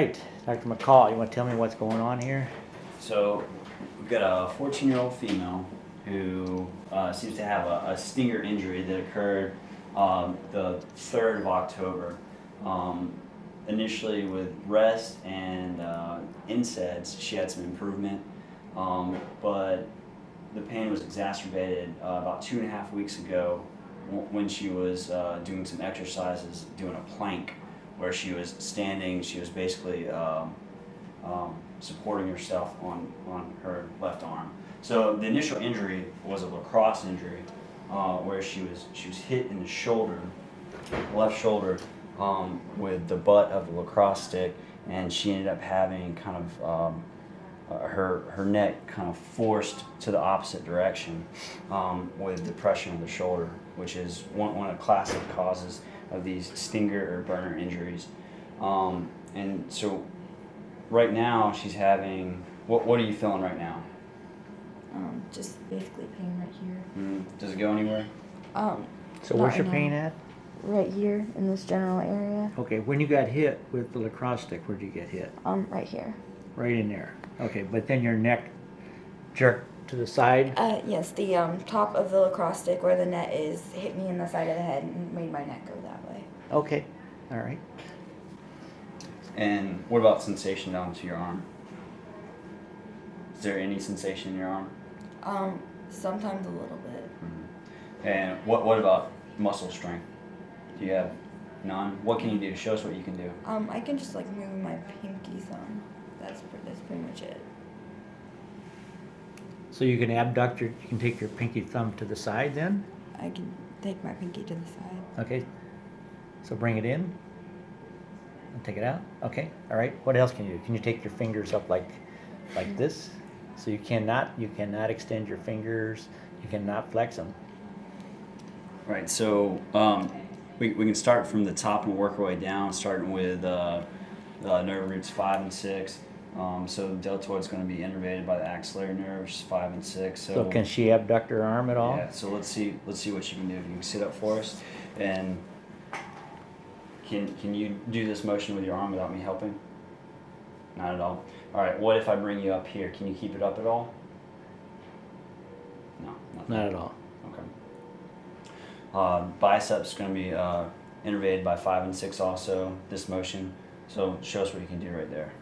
right, Dr. McCall, you want to tell me what's going on here? So we've got a 14-year-old female who seems to have a stinger injury that occurred the 3rd of October. Initially with rest and NSAIDs, she had some improvement, but the pain was exacerbated about 2.5 weeks ago when she was doing some exercises, doing a plank, where she was standing. She was basically supporting herself on her left arm. So the initial injury was a lacrosse injury, where she was hit in the shoulder, left shoulder, with the butt of the lacrosse stick, and she ended up having kind of her neck kind of forced to the opposite direction with depression of the shoulder, which is one of the classic causes of these stinger or burner injuries. And so right now she's having, what are you feeling right now? Just basically pain right here. Does it go anywhere? So where's your pain at? Right here in this general area. Okay, when you got hit with the lacrosse stick, where'd you get hit? Right here. Right in there. Okay, but then your neck jerked to the side? Yes, the top of the lacrosse stick where the net is hit me in the side of the head and made my neck go that way. Okay, all right. And what about sensation down to your arm? Is there any sensation in your arm? Sometimes a little bit. And what about muscle strength? Do you have none? What can you do? Show us what you can do. I can just like move my pinky thumb. That's pretty much it. So you can abduct you can take your pinky thumb to the side then? I can take my pinky to the side. Okay, so bring it in and take it out. Okay, all right. What else can you do? Can you take your fingers up like this? So you cannot extend your fingers. You cannot flex them. Right. So we can start from the top and work our way down, starting with nerve roots 5 and 6. So the deltoid is going to be innervated by the axillary nerves 5 and 6. So can she abduct her arm at all? Yeah. So let's see what you can do. If you can sit up for us, and can you do this motion with your arm without me helping? Not at all. All right. What if I bring you up here? Can you keep it up at all? No. Not at all. Okay. Biceps is going to be innervated by 5 and 6 also, this motion. So show us what you can do right there.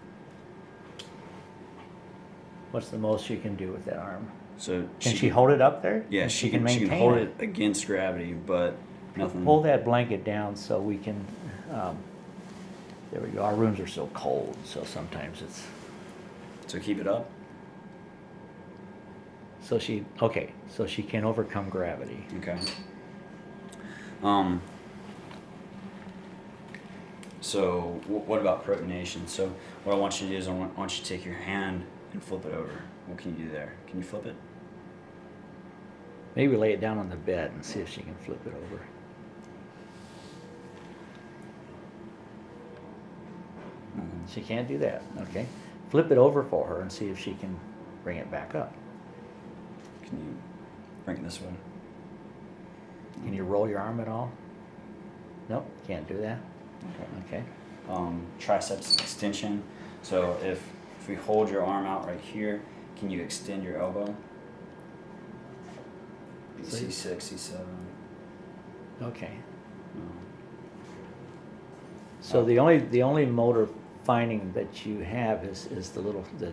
What's the most you can do with that arm? So Can she hold it up there? Yeah, she can maintain hold it against gravity, but nothing. Pull that blanket down so we can, there we go. Our rooms are so cold, so sometimes it's, So keep it up. so she can overcome gravity. Okay. So what about protonation? So what I want you to do is I want you to take your hand and flip it over. What can you do there? Can you flip it? Maybe lay it down on the bed and see if she can flip it over. She can't do that, okay. Flip it over for her and see if she can bring it back up. Can you bring it this way? Can you roll your arm at all? Nope, can't do that. Okay. Triceps extension. So if we hold your arm out right here, can you extend your elbow? C6, C7. Okay. No. So the only motor finding that you have is the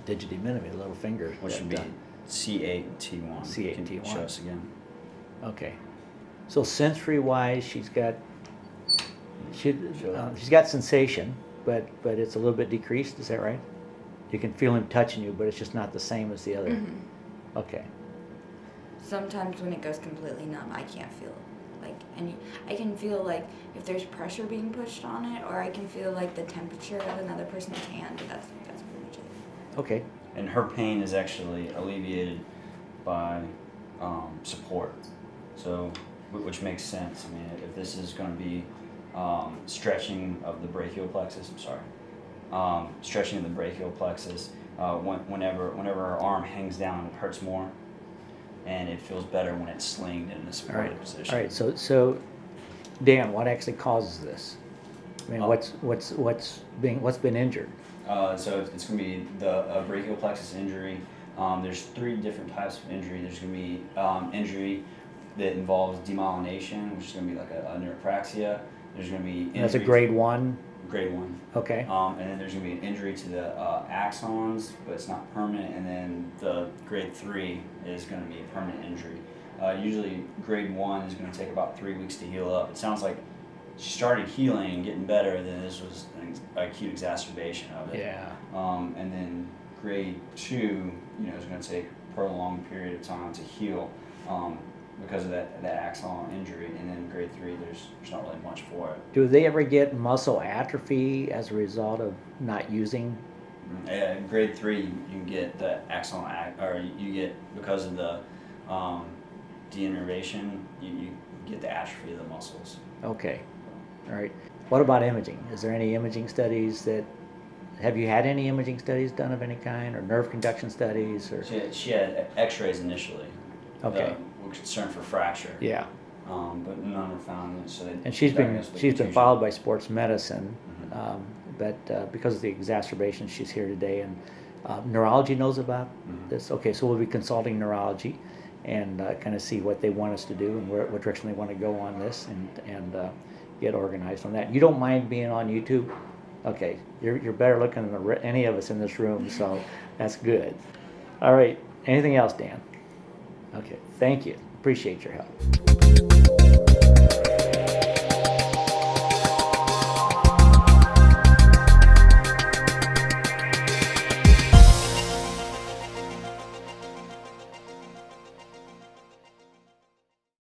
digit minimi, the little finger. Which would be C8 and T1. C8 and Can you T1. show us again? Okay. So sensory-wise, she's got sensation, but it's a little bit decreased. Is that right? You can feel him touching you, but it's just not the same as the other. Mm-hmm. Okay. Sometimes when it goes completely numb, I can't feel I can feel like if there's pressure being pushed on it, or I can feel like the temperature of another person's hand. But that's pretty much it. Okay. And her pain is actually alleviated by support. So, which makes sense. I mean, if this is going to be stretching of the brachial plexus, stretching of the brachial plexus, whenever her arm hangs down, it hurts more, and it feels better when it's slinged in a supported position. All right. So Dan, what actually causes this? I mean, what's been injured? So it's going to be the brachial plexus injury. There's 3 different types of injury. There's going to be injury that involves demyelination, which is going to be like a neuropraxia. There's going to be injury That's a grade 1. Grade 1. Okay. And then there's going to be an injury to the axons, but it's not permanent. And then the grade 3 is going to be a permanent injury. Usually grade 1 is going to take about 3 weeks to heal up. It sounds like she started healing and getting better, then this was an acute exacerbation of it. Yeah. And then grade 2, is going to take a prolonged period of time to heal because of that axon injury. And then grade 3, there's not really much for it. Do they ever get muscle atrophy as a result of not using? Grade 3, you can get the axon, or you get, because of the deinnervation, you get the atrophy of the muscles. Okay. All right. What about imaging? Is there any imaging studies have you had any imaging studies done of any kind, or nerve conduction studies, or? She had x-rays initially. Okay. We're concerned for fracture. Yeah. But none were found. So And she's been followed by sports medicine, Mm-hmm. but because of the exacerbation, she's here today. And neurology knows about Mm-hmm. this. Okay, so we'll be consulting neurology and kind of see what they want us to do and what direction they want to go on this, and get organized on that. You don't mind being on YouTube? Okay, you're better looking than any of us in this room, so that's good. All right, anything else, Dan? Okay, thank you. Appreciate your help.